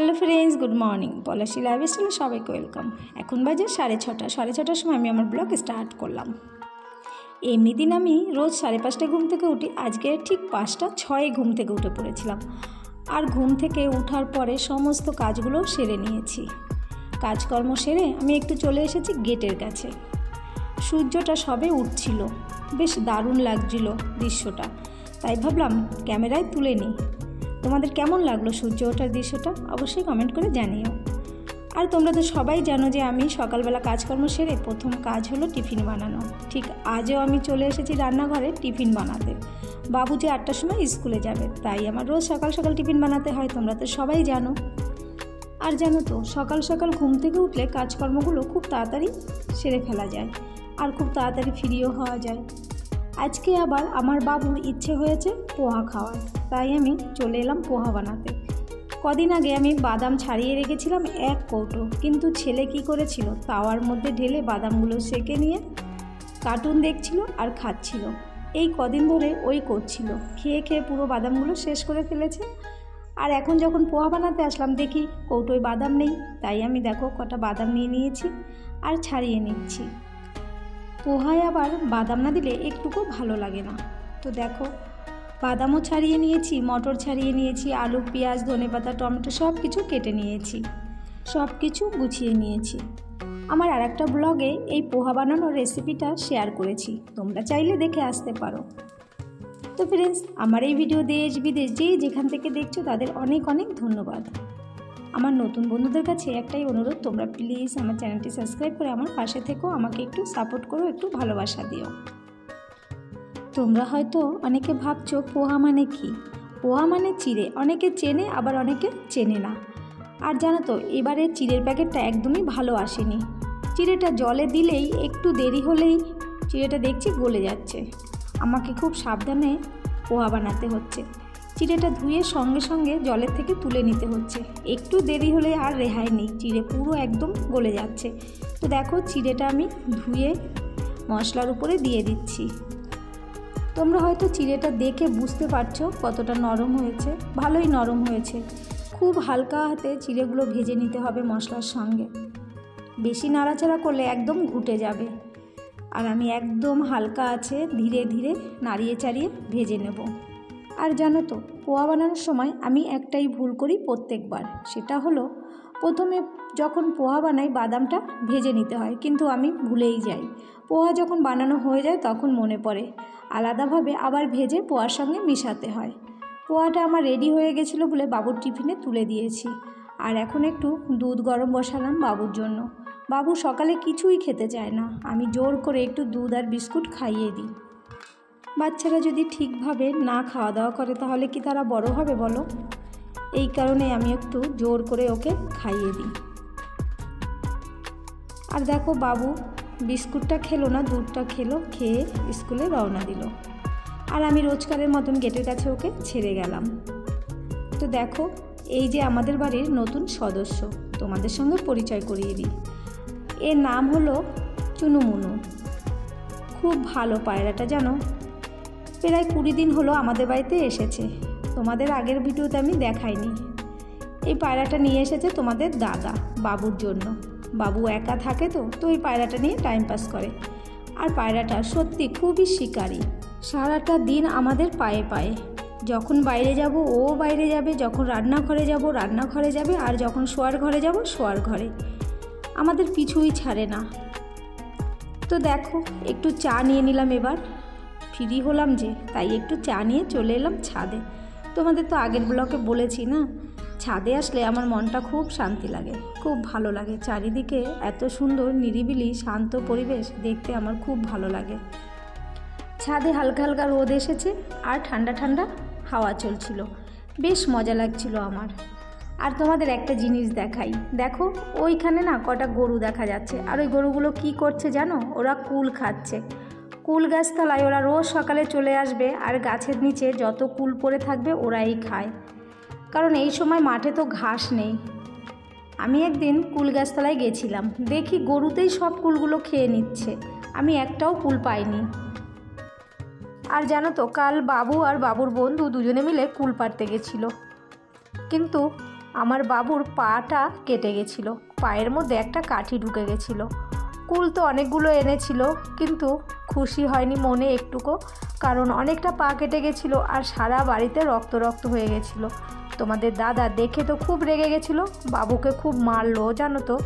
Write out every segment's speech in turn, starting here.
Hello friends, good morning. Palashi লাইফস্টাইলে সবাইকে welcome. এখন বাজে 6:30। 6:30টার সময় আমি আমার ব্লগ স্টার্ট করলাম। এমনি দিন আমি রোজ 5:30টায় ঘুম থেকে উঠি। আজকে ঠিক 5:06 ঘুম থেকে উঠে পড়েছিলাম। আর ঘুম থেকে ওঠার পরে সমস্ত কাজগুলো সেরে নিয়েছি। কাজকর্ম সেরে আমি একটু চলে এসেছি গেটের কাছে। সূর্যটা সবে উঠছিল, বেশ দারুণ লাগছিল দৃশ্যটা, তাই ভাবলাম ক্যামেরায় তুলে নিই। তোমাদের কেমন লাগলো সূর্য ওঠার দৃশ্যটা অবশ্যই কমেন্ট করে জানিও। আর তোমরা তো সবাই জানো যে আমি সকালবেলা কাজকর্ম সেরে প্রথম কাজ হলো টিফিন বানানো। ঠিক আজও আমি চলে এসেছি রান্নাঘরে টিফিন বানাতে। বাবু যে 8টার সময় স্কুলে যাবে, তাই আমার রোজ সকাল সকাল টিফিন বানাতে হয়, তোমরা তো সবাই জানো। আর জানো তো, সকাল সকাল ঘুম থেকে উঠলে কাজকর্মগুলো খুব তাড়াতাড়ি সেরে ফেলা যায় আর খুব তাড়াতাড়ি ফ্রিও হওয়া যায়। আজকে আবার আমার বাবুর ইচ্ছে হয়েছে পোহা খাওয়ার, তাই আমি চলে এলাম পোহা বানাতে। কদিন আগে আমি বাদাম ছাড়িয়ে রেখেছিলাম 1 কৌটো, কিন্তু ছেলে কি করেছিল, তাওয়ার মধ্যে ঢেলে বাদামগুলো সেঁকে নিয়ে কার্টুন দেখছিল আর খাচ্ছিল। এই কদিন ধরে ওই করছিল, খেয়ে খেয়ে পুরো বাদামগুলো শেষ করে ফেলেছে। আর এখন যখন পোহা বানাতে আসলাম দেখি কৌটোয় বাদাম নেই, তাই আমি দেখো কটা বাদাম নিয়ে নিয়েছি আর ছাড়িয়ে নিচ্ছি। পোহায় আবার বাদাম না দিলে একটুকু ভালো লাগে না। তো দেখো বাদামও ছাড়িয়ে নিয়েছি, মটর ছাড়িয়ে নিয়েছি, আলু, পেঁয়াজ, ধনেপাতা, টমেটো সব কিছু কেটে নিয়েছি, সব কিছু গুছিয়ে নিয়েছি। আমার আর একটা ব্লগে এই পোহা বানানোর রেসিপিটা শেয়ার করেছি, তোমরা চাইলে দেখে আসতে পারো। তো ফ্রেন্ডস, আমার এই ভিডিও দেশ বিদেশ যে যেখান থেকে দেখছো তাদের অনেক অনেক ধন্যবাদ। আমার নতুন বন্ধুদের কাছে একটাই অনুরোধ, তোমরা প্লিজ আমার চ্যানেলটি সাবস্ক্রাইব করে আমার পাশে থেকেও আমাকে একটু সাপোর্ট করো, একটু ভালোবাসা দিও। তোমরা হয়তো অনেকে ভাবছো পোহা মানে কি। পোহা মানে চিড়ে, অনেকে চেনে আবার অনেকে চেনে না। আর জানো তো, এবারে চিড়ের প্যাকেটটা একদমই ভালো আসেনি। চিড়েটা জলে দিলেই একটু দেরি হলেই চিড়েটা দেখছি গলে যাচ্ছে। আমাকে খুব সাবধানে পোহা বানাতে হচ্ছে। চিড়েটা ধুয়ে সঙ্গে সঙ্গে জলের থেকে তুলে নিতে হচ্ছে, একটু দেরি হলে আর রেহাই নেই, চিড়ে পুরো একদম গলে যাচ্ছে। তো দেখো চিড়েটা আমি ধুয়ে মশলার উপরে দিয়ে দিচ্ছি। তোমরা হয়তো চিড়েটা দেখে বুঝতে পারছো কতটা নরম হয়েছে, ভালোই নরম হয়েছে। খুব হালকা হাতে চিড়েগুলো ভেজে নিতে হবে মশলার সঙ্গে, বেশি নাড়াচাড়া করলে একদম ঘুটে যাবে। আর আমি একদম হালকা আছে ধীরে ধীরে নাড়িয়ে চাড়িয়ে ভেজে নেব। আর জানো তো, পোহা বানানোর সময় আমি একটাই ভুল করি প্রত্যেকবার, সেটা হলো প্রথমে যখন পোহা বানাই বাদামটা ভেজে নিতে হয়, কিন্তু আমি ভুলেই যাই। পোহা যখন বানানো হয়ে যায় তখন মনে পড়ে আলাদাভাবে আবার ভেজে পোহার সঙ্গে মিশাতে হয়। পোহাটা আমার রেডি হয়ে গেছিলো বলে বাবুর টিফিনে তুলে দিয়েছি। আর এখন একটু দুধ গরম বসালাম বাবুর জন্য। বাবু সকালে কিছুই খেতে চায় না, আমি জোর করে একটু দুধ আর বিস্কুট খাইয়ে দিই। বাচ্চারা যদি ঠিকভাবে না খাওয়া দাওয়া করে তাহলে কি তারা বড় হবে বলো? এই কারণে আমি একটু জোর করে ওকে খাইয়ে দিই। আর দেখো বাবু বিস্কুটটা খেলো না, দুধটা খেলো, খেয়ে স্কুলে রওনা দিল। আর আমি রোজকারের মতন গেটের কাছে ওকে ছেড়ে গেলাম। তো দেখো এই যে আমাদের বাড়ির নতুন সদস্য, তোমাদের সঙ্গে পরিচয় করিয়ে দিই। এর নাম হলো চুনুমুনু। খুব ভালো পায়রাটা, জানো প্রায় 20 দিন হলো আমাদের বাড়িতে এসেছে। তোমাদের আগের ভিডিওতে আমি দেখাইনি। এই পায়রাটা নিয়ে এসেছে তোমাদের দাদা বাবুর জন্য। বাবু একা থাকে তো এই পায়রাটা নিয়ে টাইম পাস করে। আর পায়রাটা সত্যি খুবই শিকারী, সারাটা দিন আমাদের পায়ে পায়ে। যখন বাইরে যাব ও বাইরে যাবে, যখন রান্নাঘরে যাব রান্নাঘরে যাবে, আর যখন শোয়ার ঘরে যাব শোয়ার ঘরে, আমাদের পিছুই ছাড়ে না। তো দেখো একটু চা নিয়ে নিলাম, এবার ফ্রি হলাম যে, তাই একটু চা নিয়ে চলে এলাম ছাদে। তোমাদের তো আগের ব্লগে বলেছি না, ছাদে আসলে আমার মনটা খুব শান্তি লাগে, খুব ভালো লাগে। চারিদিকে এত সুন্দর নিরিবিলি শান্ত পরিবেশ দেখতে আমার খুব ভালো লাগে। ছাদে হালকা হালকা রোদ এসেছে আর ঠান্ডা ঠান্ডা হাওয়া চলছিল, বেশ মজা লাগছিল আমার। আর তোমাদের একটা জিনিস দেখাই, দেখো ওইখানে না কটা গরু দেখা যাচ্ছে। আর ওই গরুগুলো কি করছে জানো? ওরা কুল খাচ্ছে। কুল গাছতলায় ওরা রোজ সকালে চলে আসবে, আর গাছের নিচে যত কুল পড়ে থাকবে ওরাই খায়, কারণ এই সময় মাঠে তো ঘাস নেই। আমি একদিন কুল গাছতলায় গেছিলাম, দেখি গরুতেই সব কুলগুলো খেয়ে নিচ্ছে, আমি একটাও কুল পাইনি। আর জানো তো, কাল বাবু আর বাবুর বন্ধু দুজনে মিলে কুল পাড়তে গেছিলো, কিন্তু আমার বাবুর পাটা কেটে গেছিলো, পায়ের মধ্যে একটা কাঠি ঢুকে গেছিলো। কুল তো অনেকগুলো এনেছিল, কিন্তু খুশি হয়নি মনে একটুকু, কারণ অনেকটা পা কেটে গেছিলো আর সারা বাড়িতে রক্ত রক্ত হয়ে গেছিলো। তোমাদের দাদা দেখে তো খুব রেগে গেছিলো, বাবুকে খুব মারলো জানো তো।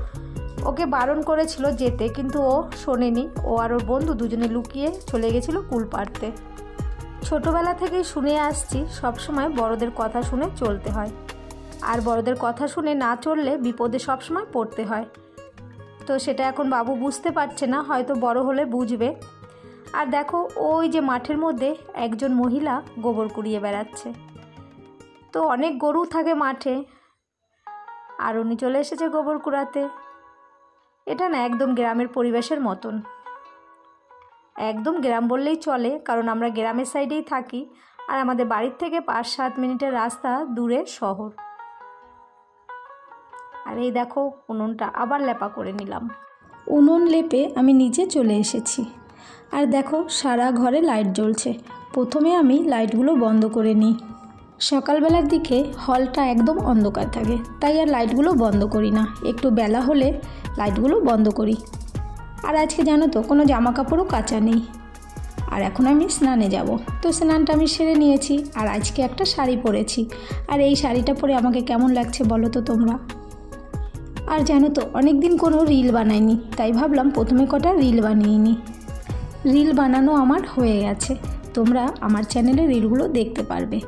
ওকে বারণ করেছিল যেতে, কিন্তু ও শোনেনি। ও আর ওর বন্ধু দুজনে লুকিয়ে চলে গেছিলো কুল পাড়তে। ছোটোবেলা থেকেই শুনে আসছি সবসময় বড়দের কথা শুনে চলতে হয়, আর বড়দের কথা শুনে না চললে বিপদে সবসময় পড়তে হয়। তো সেটা এখন বাবু বুঝতে পারছে না, হয়তো বড় হলে বুঝবে। আর দেখো ওই যে মাঠের মধ্যে একজন মহিলা গোবর কুড়িয়ে বেড়াচ্ছে। তো অনেক গরু থাকে মাঠে, আর উনি চলে এসেছে গোবর কুড়াতে। এটা না একদম গ্রামের পরিবেশের মতন, একদম গ্রাম বললেই চলে, কারণ আমরা গ্রামের সাইডেই থাকি আর আমাদের বাড়ির থেকে 5-7 মিনিটের রাস্তা দূরে শহর। আর এই দেখো উনুনটা আবার লেপা করে নিলাম। উনুন লেপে আমি নিচে চলে এসেছি। আর দেখো সারা ঘরে লাইট জ্বলছে। প্রথমে আমি লাইটগুলো বন্ধ করে নিই। সকালবেলার দিকে হলটা একদম অন্ধকার থাকে, তাই আর লাইটগুলো বন্ধ করি না, একটু বেলা হলে লাইটগুলো বন্ধ করি। আর আজকে জানো তো কোনো জামা কাপড়ও কাচা নেই। আর এখন আমি স্নানে যাব, তো স্নানটা আমি সেরে নিয়েছি। আর আজকে একটা শাড়ি পরেছি, আর এই শাড়িটা পরে আমাকে কেমন লাগছে বলো তো তোমরা। আর জানো তো অনেক দিন কোনো রিল বানাইনি, তাই ভাবলাম প্রথমে কটা রিল বানিয়ে নিই। রিল বানানো আমার হয়ে গেছে, তোমরা আমার চ্যানেলে রিলগুলো দেখতে পারবে।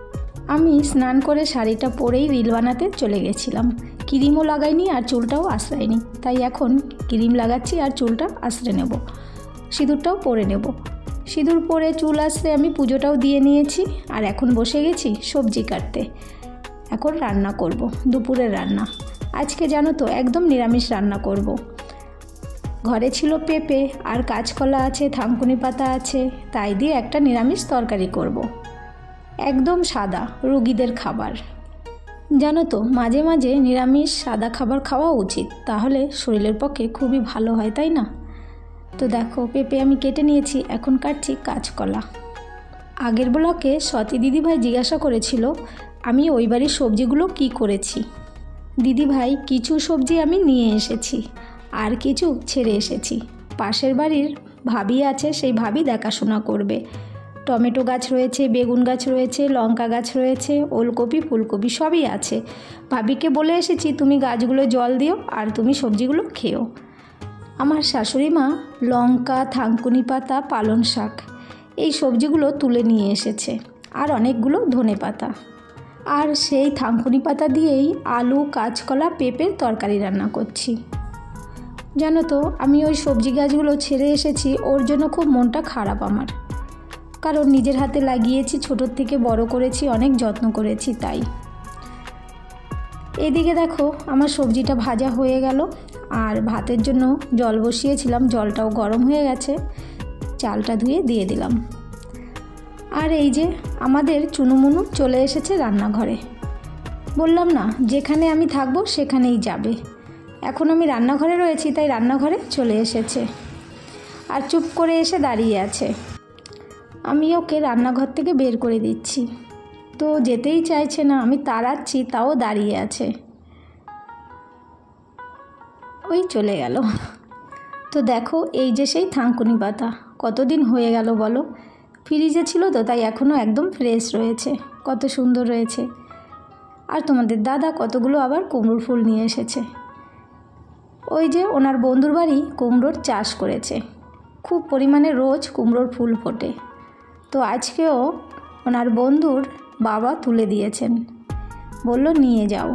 আমি স্নান করে শাড়িটা পরেই রিল বানাতে চলে গেছিলাম। ক্রিমও লাগাইনি আর চুলটাও আঁচড়াইনি, তাই এখন ক্রিম লাগাচ্ছি আর চুলটা আঁচড়ে নেব, সিঁদুরটাও পরে নেব। সিঁদুর পরে চুল আঁচড়ে আমি পুজোটাও দিয়ে নিয়েছি। আর এখন বসে গেছি সবজি কাটতে। এখন রান্না করব, দুপুরের রান্না। আজকে জানো তো একদম নিরামিষ রান্না করব। ঘরে ছিল পেঁপে আর কাঁচকলা আছে, থানকুনি পাতা আছে, তাই দিয়ে একটা নিরামিষ তরকারি করব। একদম সাদা, রোগীদের খাবার। জানো তো মাঝে মাঝে নিরামিষ সাদা খাবার খাওয়া উচিত, তাহলে শরীরের পক্ষে খুবই ভালো হয়, তাই না? তো দেখো পেঁপে আমি কেটে নিয়েছি, এখন কাটছি কাঁচকলা। আগের ব্লকে সতী দিদিভাই জিজ্ঞাসা করেছিল আমি ওই বাড়ির সবজিগুলো কি করেছি। দিদিভাই কিছু সবজি আমি নিয়ে এসেছি আর কিছু ছেড়ে এসেছি। পাশের বাড়ির ভাবি আছে, সেই ভাবি দেখাশোনা করবে। টমেটো গাছ রয়েছে, বেগুন গাছ রয়েছে, লঙ্কা গাছ রয়েছে, ওলকপি ফুলকপি সবই আছে। ভাবিকে বলে এসেছি তুমি গাছগুলো জল দিও আর তুমি সবজিগুলো খেও। আমার শাশুড়ি মা লঙ্কা, থানকুনি পাতা, পালং শাক এই সবজিগুলো তুলে নিয়ে এসেছে, আর অনেকগুলো ধনে পাতা। আর সেই থানকুনি পাতা দিয়েই আলু, কাঁচকলা, পেঁপের তরকারি রান্না করছি। জানো তো আমি ওই সবজি গাছগুলো ছেড়ে এসেছি, ওর জন্য খুব মনটা খারাপ আমার, কারণ নিজের হাতে লাগিয়েছি, ছোটোর থেকে বড় করেছি, অনেক যত্ন করেছি। তাই এদিকে দেখো আমার সবজিটা ভাজা হয়ে গেল, আর ভাতের জন্য জল বসিয়েছিলাম, জলটাও গরম হয়ে গেছে, চালটা ধুয়ে দিয়ে দিলাম। আর এই যে আমাদের চুনুমুনু চলে এসেছে রান্নাঘরে। বললাম না যেখানে আমি থাকবো সেখানেই যাবে। এখন আমি রান্নাঘরে রয়েছি, তাই রান্নাঘরে চলে এসেছে আর চুপ করে এসে দাঁড়িয়ে আছে। আমি ওকে রান্নাঘর থেকে বের করে দিচ্ছি, তো যেতেই চাইছে না। আমি তাড়াচ্ছি, তাও দাঁড়িয়ে আছে। ওই চলে গেল। তো দেখো এই যে সেই থানকুনি পাতা, কতদিন হয়ে গেল বলো, ফ্রিজে ছিল তো তাই এখনও একদম ফ্রেশ রয়েছে, কত সুন্দর রয়েছে। আর তোমাদের দাদা কতগুলো আবার কুমড়োর ফুল নিয়ে এসেছে। ওই যে ওনার বন্ধুর বাড়ি কুমড়োর চাষ করেছে, খুব পরিমাণে রোজ কুমড়োর ফুল ফোটে। তো আজকেও ওনার বন্ধুর বাবা তুলে দিয়েছেন, বলল নিয়ে যাও,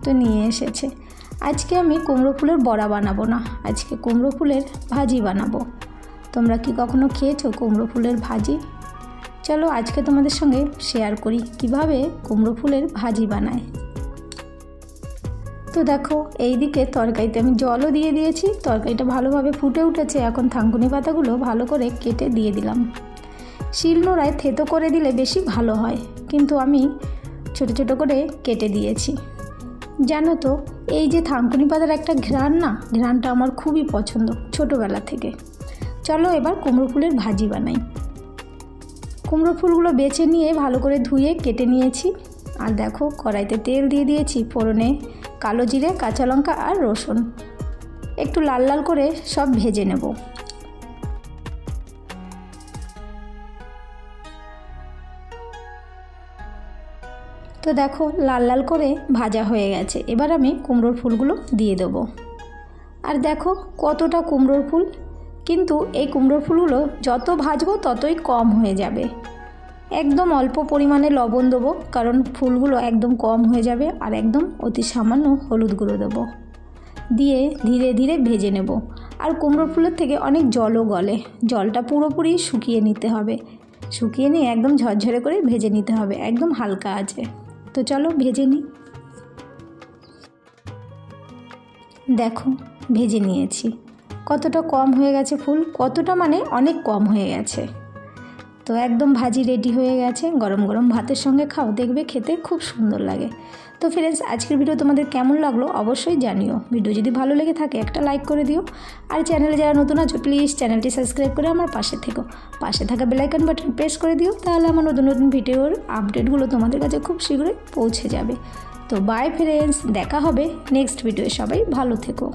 তো নিয়ে এসেছে। আজকে আমি কুমড়ো ফুলের বড়া বানাবো না, আজকে কুমড়ো ফুলের ভাজি বানাবো। তোমরা কি কখনো খেয়েছো কুমড়ো ফুলের ভাজি? চলো আজকে তোমাদের সঙ্গে শেয়ার করি কিভাবে কুমড়ো ফুলের ভাজি বানায়। তো দেখো এই দিকে তরকারিতে আমি জলও দিয়ে দিয়েছি, তরকারিটা ভালোভাবে ফুটে উঠেছে। এখন থানকুনি পাতাগুলো ভালো করে কেটে দিয়ে দিলাম। শিলনোড়ায় থেতো করে দিলে বেশি ভালো হয়, কিন্তু আমি ছোট ছোট করে কেটে দিয়েছি। জানো তো এই যে থানকুনি পাতার একটা ঘ্রাণ না, ঘ্রাণটা আমার খুবই পছন্দ ছোটোবেলা থেকে। চলো এবার কুমড়ো ফুলের ভাজি বানাই। কুমড়ো ফুলগুলো বেছে নিয়ে ভালো করে ধুয়ে কেটে নিয়েছি। আর দেখো কড়াইতে তেল দিয়ে দিয়েছি, ফোড়নে কালো জিরে, কাঁচা লঙ্কা আর রসুন একটু লাল লাল করে সব ভেজে নেব। তো দেখো লাল লাল করে ভাজা হয়ে গেছে। এবার আমি কুমড়োর ফুলগুলো দিয়ে দেবো। আর দেখো কতটা কুমড়োর ফুল, কিন্তু এই কুমড়োর ফুলগুলো যত ভাজবো ততই কম হয়ে যাবে। একদম অল্প পরিমাণে লবণ দেবো, কারণ ফুলগুলো একদম কম হয়ে যাবে। আর একদম অতি সামান্য হলুদ গুঁড়ো দেবো, দিয়ে ধীরে ধীরে ভেজে নেব। আর কুমড়োর ফুলের থেকে অনেক জলও গলে, জলটা পুরোপুরি শুকিয়ে নিতে হবে। শুকিয়ে নিয়ে একদম ঝরঝরে করে ভেজে নিতে হবে, একদম হালকা আছে। তো চলো ভেজে নিই। দেখো ভেজে নিয়েছি, কতটা কম হয়ে গেছে ফুল, কতটা মানে অনেক কম হয়ে গেছে। তো একদম ভাজি রেডি হয়ে গেছে, গরম গরম ভাতের সঙ্গে খাও, দেখবে খেতে খুব সুন্দর লাগে। তো ফ্রেন্ডস, আজকের ভিডিও তোমাদের কেমন লাগলো অবশ্যই জানিও। ভিডিও যদি ভালো লেগে থাকে একটা লাইক করে দিও, আর চ্যানেলে যারা নতুন আছো প্লিজ চ্যানেলটি সাবস্ক্রাইব করে আমার পাশে থেকো। পাশে থাকা বেল আইকন বাটন প্রেস করে দিও, তাহলে আমার নতুন নতুন ভিডিওর আপডেটগুলো তোমাদের কাছে খুব শীঘ্রই পৌঁছে যাবে। তো বাই ফ্রেন্ডস, দেখা হবে নেক্সট ভিডিও। সবাই ভালো থেকো।